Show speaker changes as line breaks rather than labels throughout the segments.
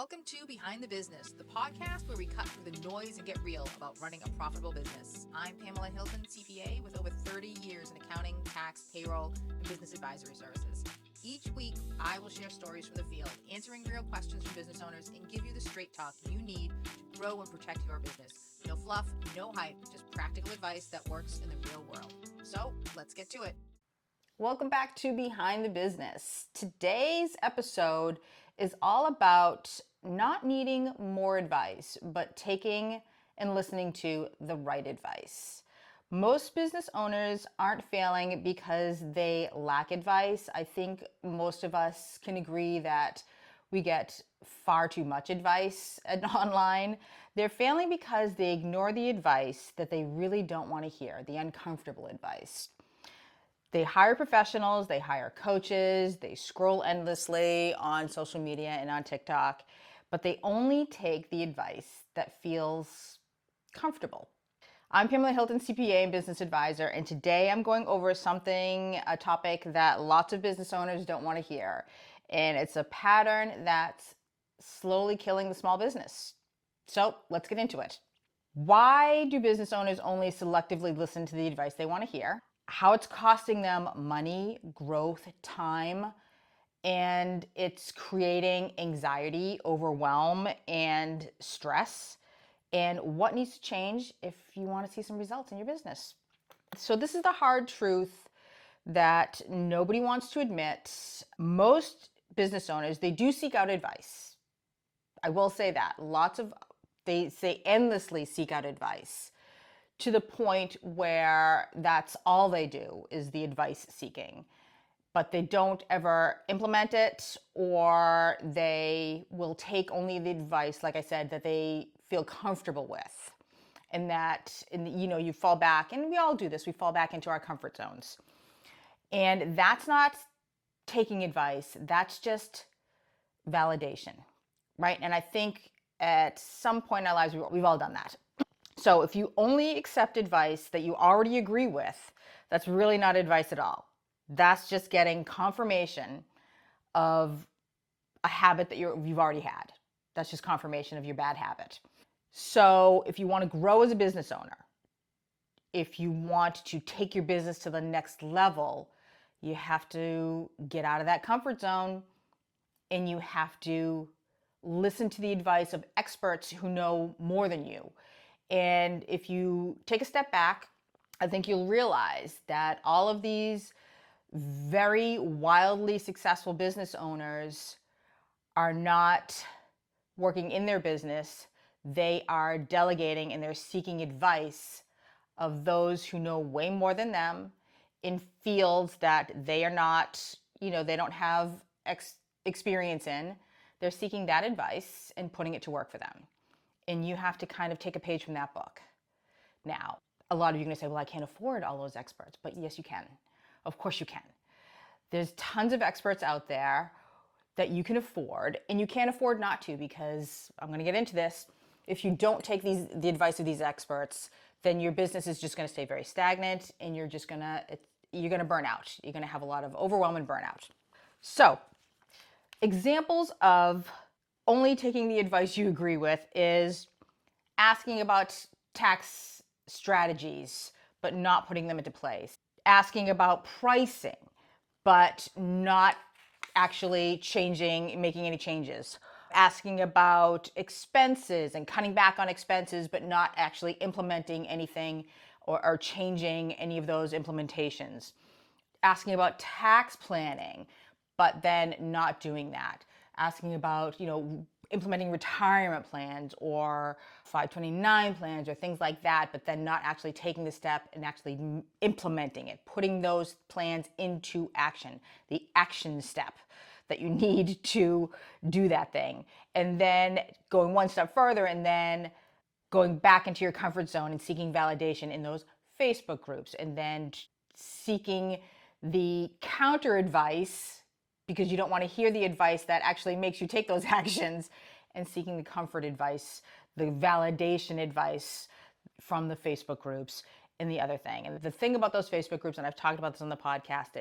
Welcome to Behind the Business, the podcast where we cut through the noise and get real about running a profitable business. I'm Pamela Hilton, CPA, with over 30 years in accounting, tax, payroll, and business advisory services. Each week, I will share stories from the field, answering real questions from business owners, and give you the straight talk you need to grow and protect your business. No fluff, no hype, just practical advice that works in the real world. So, let's get to it.
Welcome back to Behind the Business. Today's episode is all about not needing more advice, but taking and listening to the right advice. Most business owners aren't failing because they lack advice. I think most of us can agree that we get far too much advice online. They're failing because they ignore the advice that they really don't want to hear, the uncomfortable advice. They hire professionals, they hire coaches, they scroll endlessly on social media and on TikTok, but they only take the advice that feels comfortable. I'm Pamela Hilton, CPA and business advisor, and today I'm going over a topic that lots of business owners don't want to hear. And it's a pattern that's slowly killing the small business. So let's get into it. Why do business owners only selectively listen to the advice they want to hear? How it's costing them money, growth, time, and it's creating anxiety, overwhelm, and stress, and what needs to change if you want to see some results in your business. So this is the hard truth that nobody wants to admit. Most business owners, they do seek out advice. I will say that. They endlessly seek out advice, to the point where that's all they do is the advice seeking. But they don't ever implement it, or they will take only the advice, like I said, that they feel comfortable with. And you fall back, and we all do this, we fall back into our comfort zones. And that's not taking advice, that's just validation, right? And I think at some point in our lives, we've all done that. So if you only accept advice that you already agree with, that's really not advice at all. That's just getting confirmation of a habit that you've already had. That's just confirmation of your bad habit. So if you want to grow as a business owner, if you want to take your business to the next level, you have to get out of that comfort zone, and you have to listen to the advice of experts who know more than you. And if you take a step back, I think you'll realize that all of these very wildly successful business owners are not working in their business. They are delegating, and they're seeking advice of those who know way more than them in fields that they are not, they don't have experience in. They're seeking that advice and putting it to work for them. And you have to kind of take a page from that book. Now, a lot of you are going to say, well, I can't afford all those experts. But yes, you can. Of course you can. There's tons of experts out there that you can afford, and you can't afford not to, because I'm going to get into this. If you don't take the advice of these experts, then your business is just going to stay very stagnant, and you're going to burn out. You're going to have a lot of overwhelm and burnout. So, examples of only taking the advice you agree with is asking about tax strategies, but not putting them into place. Asking about pricing, but not actually making any changes. Asking about expenses and cutting back on expenses, but not actually implementing anything or changing any of those implementations. Asking about tax planning, but then not doing that. Asking about, implementing retirement plans or 529 plans or things like that, but then not actually taking the step and actually implementing it, putting those plans into action, the action step that you need to do that thing. And then going one step further, and then going back into your comfort zone and seeking validation in those Facebook groups, and then seeking the counter advice because you don't want to hear the advice that actually makes you take those actions, and seeking the comfort advice, the validation advice from the Facebook groups and the other thing. And the thing about those Facebook groups, and I've talked about this on the podcast,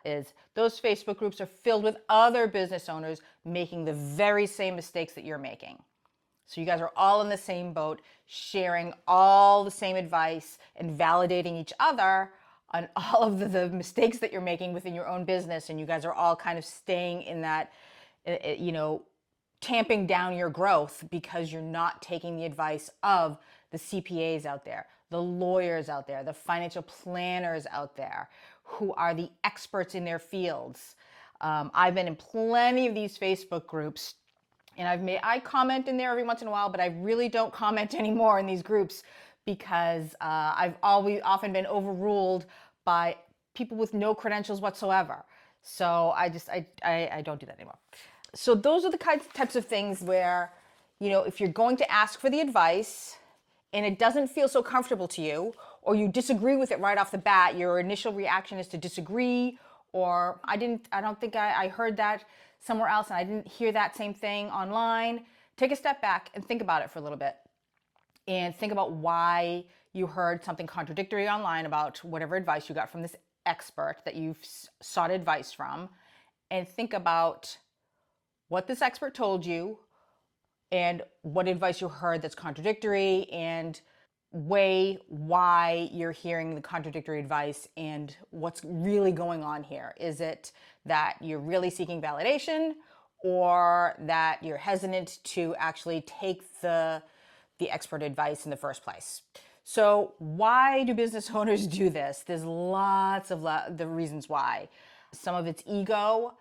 is those Facebook groups are filled with other business owners making the very same mistakes that you're making. So you guys are all in the same boat, sharing all the same advice and validating each other on all of the mistakes that you're making within your own business. And you guys are all kind of staying in that, tamping down your growth because you're not taking the advice of the CPAs out there, the lawyers out there, the financial planners out there who are the experts in their fields. I've been in plenty of these Facebook groups, and I comment in there every once in a while, but I really don't comment anymore in these groups because I've often been overruled by people with no credentials whatsoever. So I don't do that anymore. So those are the types of things where, if you're going to ask for the advice and it doesn't feel so comfortable to you, or you disagree with it right off the bat, your initial reaction is to disagree, or I don't think I heard that somewhere else and I didn't hear that same thing online. Take a step back and think about it for a little bit. And think about why you heard something contradictory online about whatever advice you got from this expert that you've sought advice from. And think about what this expert told you and what advice you heard that's contradictory, and weigh why you're hearing the contradictory advice and what's really going on here. Is it that you're really seeking validation, or that you're hesitant to actually take the expert advice in the first place? So why do business owners do this? There's lots of the reasons why. Some of it's ego.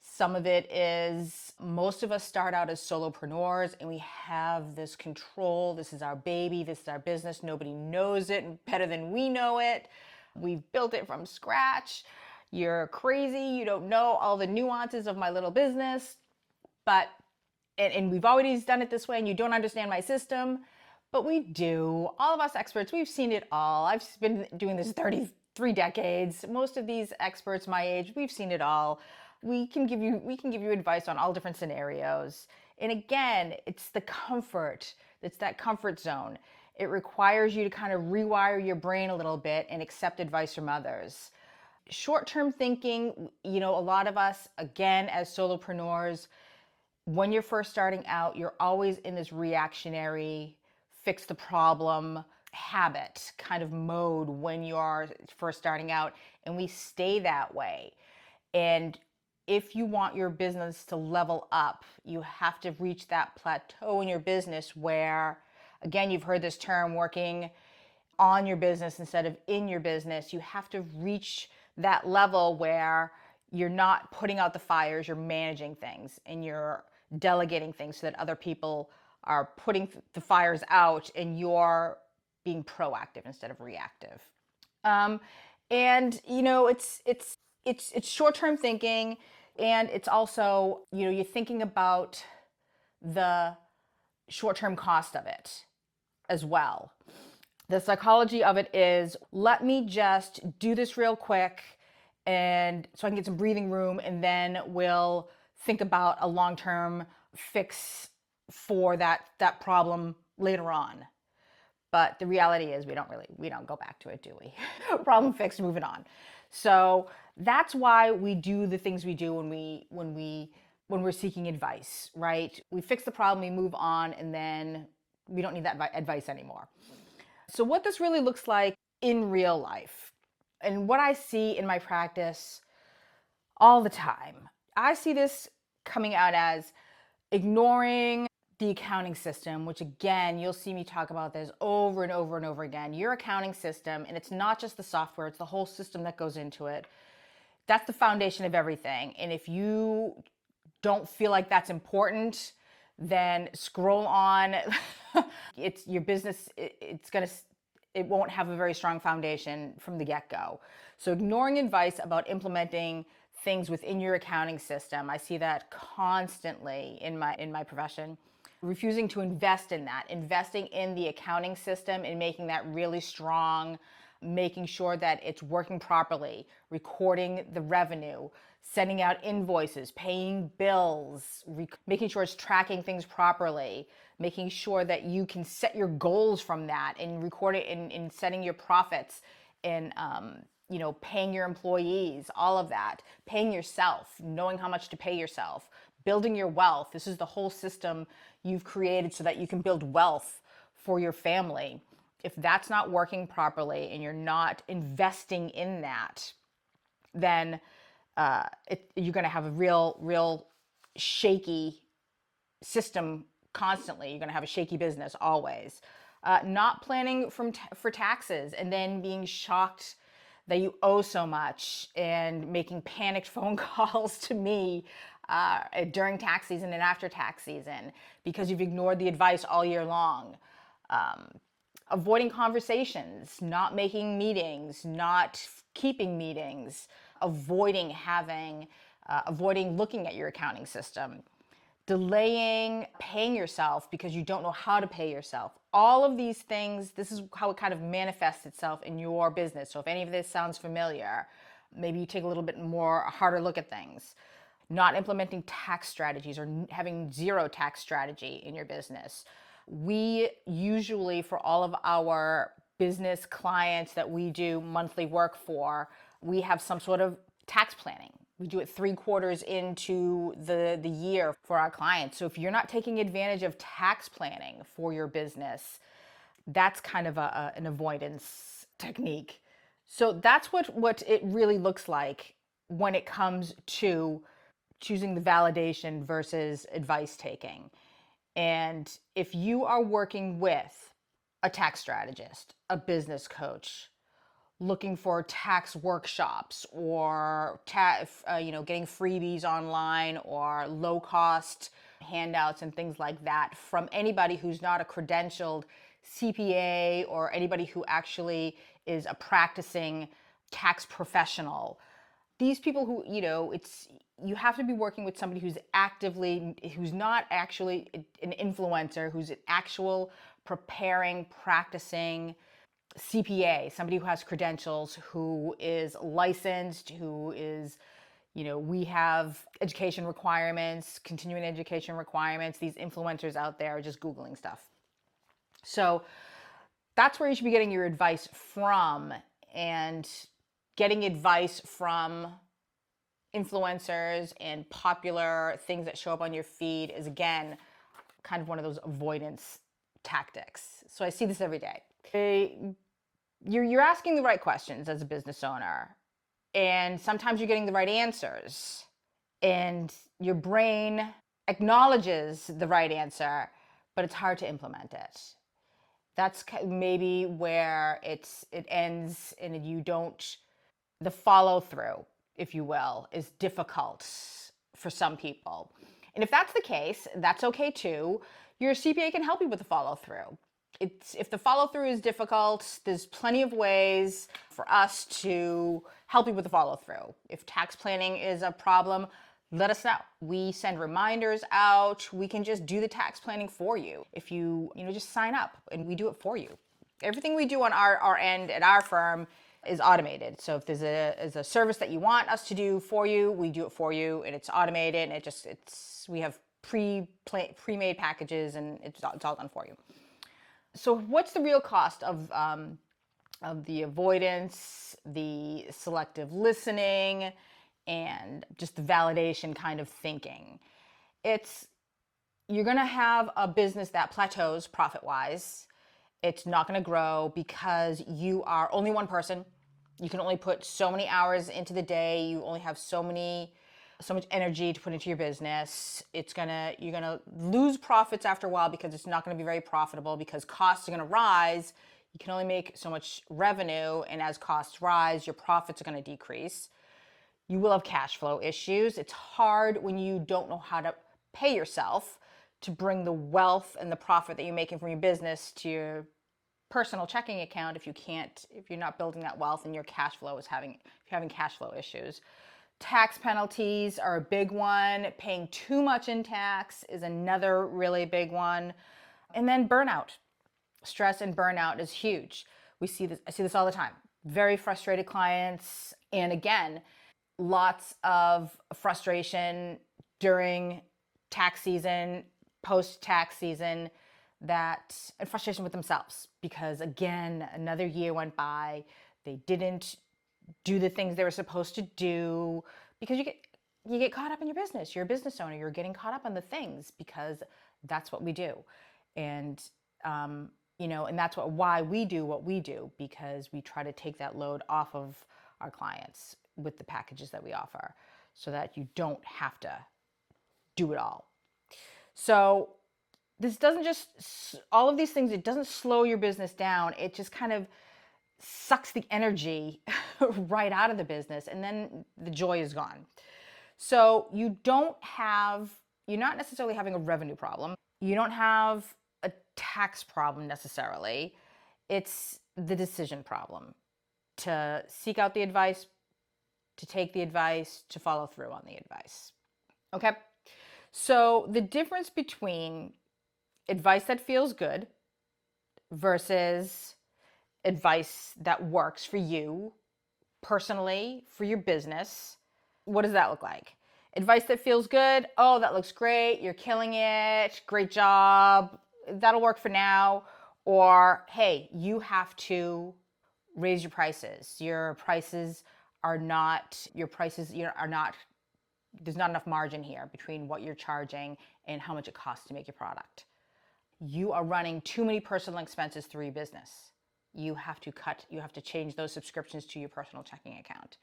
Some of it is most of us start out as solopreneurs and we have this control. This is our baby. This is our business. Nobody knows it better than we know it. We've built it from scratch. You're crazy. You don't know all the nuances of my little business. But, and we've always done it this way, and you don't understand my system. But we do. All of us experts, we've seen it all. I've been doing this 33 decades. Most of these experts my age, we've seen it all. We can give you advice on all different scenarios. And again, it's the comfort. It's that comfort zone. It requires you to kind of rewire your brain a little bit and accept advice from others. Short-term thinking, a lot of us, again, as solopreneurs, when you're first starting out, you're always in this reactionary, fix the problem habit kind of mode when you are first starting out, and we stay that way. And if you want your business to level up, you have to reach that plateau in your business where, again, you've heard this term, working on your business instead of in your business. You have to reach that level where you're not putting out the fires, you're managing things and you're delegating things so that other people are putting the fires out and you're being proactive instead of reactive. It's short-term thinking. And it's also, you're thinking about the short-term cost of it as well. The psychology of it is, let me just do this real quick and so I can get some breathing room, and then we'll think about a long-term fix for that problem later on. But the reality is we don't go back to it, do we? Problem fixed, moving on. So that's why we do the things we do when we're seeking advice, right? We fix the problem, we move on, and then we don't need that advice anymore. So what this really looks like in real life, and what I see in my practice all the time, I see this coming out as ignoring the accounting system, which again, you'll see me talk about this over and over and over again. Your accounting system, and it's not just the software, it's the whole system that goes into it. That's the foundation of everything. And if you don't feel like that's important, then scroll on. It's your business, it won't have a very strong foundation from the get-go. So ignoring advice about implementing things within your accounting system, I see that constantly in my profession. Refusing to invest in that, investing in the accounting system and making that really strong, making sure that it's working properly, recording the revenue, sending out invoices, paying bills, making sure it's tracking things properly, making sure that you can set your goals from that and record it in setting your profits and paying your employees, all of that, paying yourself, knowing how much to pay yourself, building your wealth. This is the whole system you've created so that you can build wealth for your family. If that's not working properly and you're not investing in that, then you're going to have a real shaky system constantly. You're going to have a shaky business always. Not planning for taxes and then being shocked that you owe so much and making panicked phone calls to me during tax season and after tax season because you've ignored the advice all year long. Avoiding conversations, not making meetings, not keeping meetings, avoiding looking at your accounting system, delaying paying yourself because you don't know how to pay yourself. All of these things, this is how it kind of manifests itself in your business. So if any of this sounds familiar, maybe you take a little bit more, a harder look at things. Not implementing tax strategies or having zero tax strategy in your business. We usually, for all of our business clients that we do monthly work for, we have some sort of tax planning. We do it 3 quarters into the year for our clients. So if you're not taking advantage of tax planning for your business, that's kind of an avoidance technique. So that's what it really looks like when it comes to choosing the validation versus advice taking. And if you are working with a tax strategist, a business coach, looking for tax workshops or getting freebies online or low cost handouts and things like that from anybody who's not a credentialed CPA or anybody who actually is a practicing tax professional. These people who, you have to be working with somebody who's not actually an influencer, who's an actual preparing, practicing CPA, somebody who has credentials, who is licensed, who is, we have education requirements, continuing education requirements. These influencers out there are just Googling stuff. So that's where you should be getting your advice from, and getting advice from influencers and popular things that show up on your feed is, again, kind of one of those avoidance tactics. So I see this every day. You're asking the right questions as a business owner, and sometimes you're getting the right answers, and your brain acknowledges the right answer, but it's hard to implement it. That's maybe where it ends, and the follow through, if you will, is difficult for some people. And if that's the case, that's okay too. Your CPA can help you with the follow through. If the follow through is difficult, there's plenty of ways for us to help you with the follow through. If tax planning is a problem, let us know. We send reminders out. We can just do the tax planning for you. If you just sign up and we do it for you. Everything we do on our end at our firm is automated. So if there's a service that you want us to do for you, we do it for you, and it's automated, and we have pre-made packages, and it's all done for you. So what's the real cost of the avoidance, the selective listening, and just the validation kind of thinking? You're going to have a business that plateaus profit-wise. It's not going to grow because you are only one person. You can only put so many hours into the day. You only have so much energy to put into your business. You're gonna lose profits after a while because it's not gonna be very profitable, because costs are gonna rise. You can only make so much revenue, and as costs rise, your profits are gonna decrease. You will have cash flow issues. It's hard when you don't know how to pay yourself to bring the wealth and the profit that you're making from your business to your personal checking account if you're not building that wealth and your cash flow if you're having cash flow issues. Tax penalties are a big one. Paying too much in tax is another really big one. And then burnout. Stress and burnout is huge. I see this all the time. Very frustrated clients. And again, lots of frustration during tax season, post-tax season, and frustration with themselves because, again, another year went by. They didn't do the things they were supposed to do, because you get caught up in your business. You're a business owner. You're getting caught up on the things because that's what we do. And, and that's why we do what we do, because we try to take that load off of our clients with the packages that we offer so that you don't have to do it all. So this doesn't just, all of these things, it doesn't slow your business down. It just kind of sucks the energy right out of the business, and then the joy is gone. So you're not necessarily having a revenue problem. You don't have a tax problem necessarily. It's the decision problem to seek out the advice, to take the advice, to follow through on the advice. Okay? So the difference between advice that feels good versus advice that works for you personally, for your business, what does that look like? Advice that feels good. Oh, that looks great. You're killing it. Great job. That'll work for now. Or, hey, you have to raise your prices. Your prices are not, there's not enough margin here between what you're charging and how much it costs to make your product. You are running too many personal expenses through your business. You have to change those subscriptions to your personal checking account.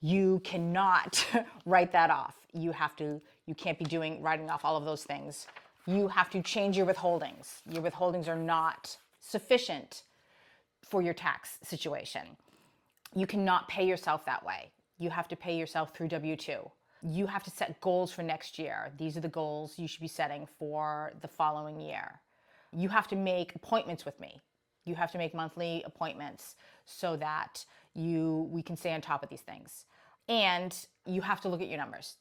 You cannot write that off. You can't be writing off all of those things. You have to change your withholdings. Your withholdings are not sufficient for your tax situation. You cannot pay yourself that way. You have to pay yourself through W-2. You have to set goals for next year. These are the goals you should be setting for the following year. You have to make appointments with me. You have to make monthly appointments so that we can stay on top of these things. And you have to look at your numbers.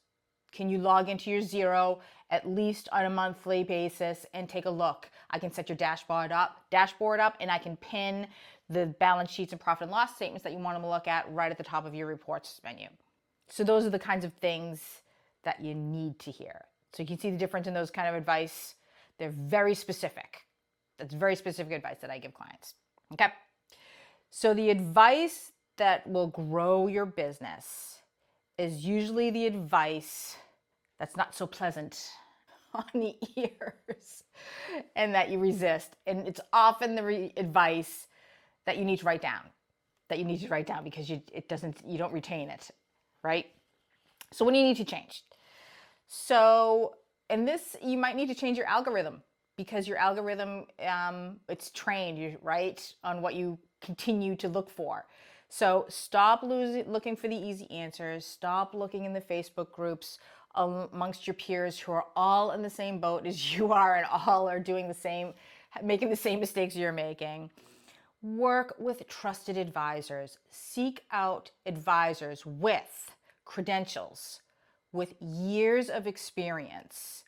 Can you log into your Xero at least on a monthly basis and take a look? I can set your dashboard up, and I can pin the balance sheets and profit and loss statements that you want to look at right at the top of your reports menu. So those are the kinds of things that you need to hear. So you can see the difference in those kind of advice. They're very specific. That's very specific advice that I give clients. Okay. So the advice that will grow your business is usually the advice that's not so pleasant on the ears and that you resist. And it's often the advice that you need to write down, because you don't retain it, right? So what do you need to change? So, and this, you might need to change your algorithm, because your algorithm, it's trained, right, on what you continue to look for. So stop looking for the easy answers. Stop looking in the Facebook groups amongst your peers who are all in the same boat as you are and all are doing making the same mistakes you're making. Work with trusted advisors. Seek out advisors with credentials, with years of experience,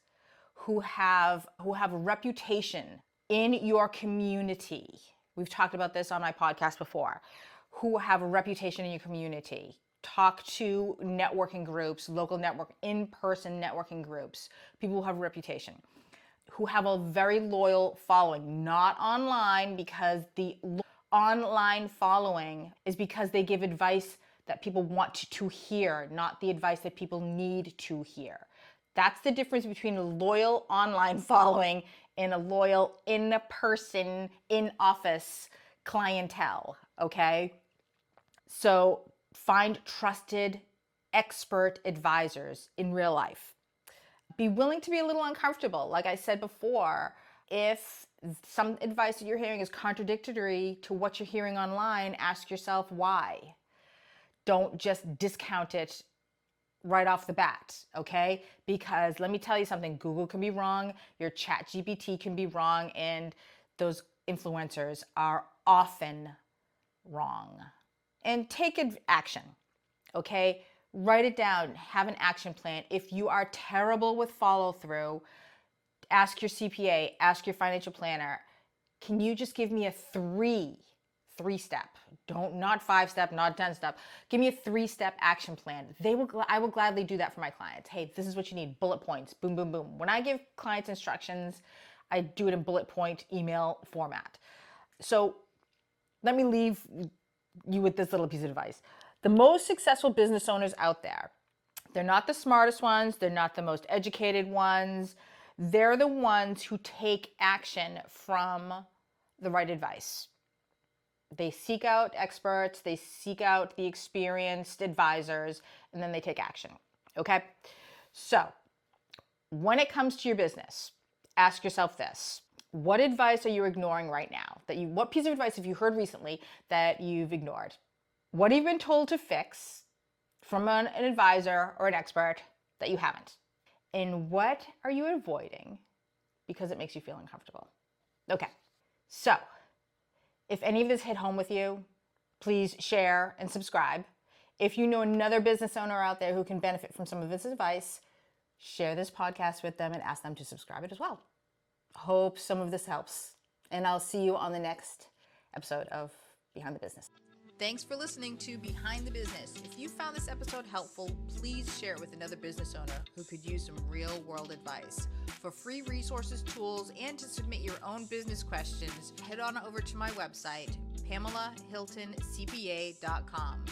who have a reputation in your community. We've talked about this on my podcast before. Who have a reputation in your community. Talk to networking groups, local in-person networking groups, people who have a reputation, who have a very loyal following, not online, because the online following is because they give advice that people want to hear, not the advice that people need to hear. That's the difference between a loyal online following and a loyal in-person, in-office clientele, okay? So find trusted, expert advisors in real life. Be willing to be a little uncomfortable. Like I said before, if some advice that you're hearing is contradictory to what you're hearing online, ask yourself why. Don't just discount it right off the bat, okay? Because let me tell you something, Google can be wrong, your ChatGPT can be wrong, and those influencers are often wrong. And take action, okay? Write it down, have an action plan. If you are terrible with follow through, ask your CPA, ask your financial planner, can you just give me a three-step, not 5-step, not 10-step, give me a 3-step action plan. I will gladly do that for my clients. Hey, this is what you need, bullet points, boom, boom, boom. When I give clients instructions, I do it in bullet point email format. So let me leave you with this little piece of advice. The most successful business owners out there, they're not the smartest ones, they're not the most educated ones. They're the ones who take action from the right advice. They seek out experts, they seek out the experienced advisors, and then they take action. Okay? So, when it comes to your business, ask yourself this. What advice are you ignoring right now? What piece of advice have you heard recently that you've ignored? What have you been told to fix from an advisor or an expert that you haven't? And what are you avoiding because it makes you feel uncomfortable? Okay, so if any of this hit home with you, please share and subscribe. If you know another business owner out there who can benefit from some of this advice, share this podcast with them and ask them to subscribe it as well. Hope some of this helps. And I'll see you on the next episode of Behind the Business.
Thanks for listening to Behind the Business. If you found this episode helpful, please share it with another business owner who could use some real world advice. For free resources, tools, and to submit your own business questions, head on over to my website, PamelaHiltonCPA.com.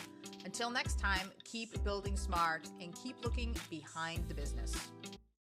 Until next time, keep building smart and keep looking behind the business.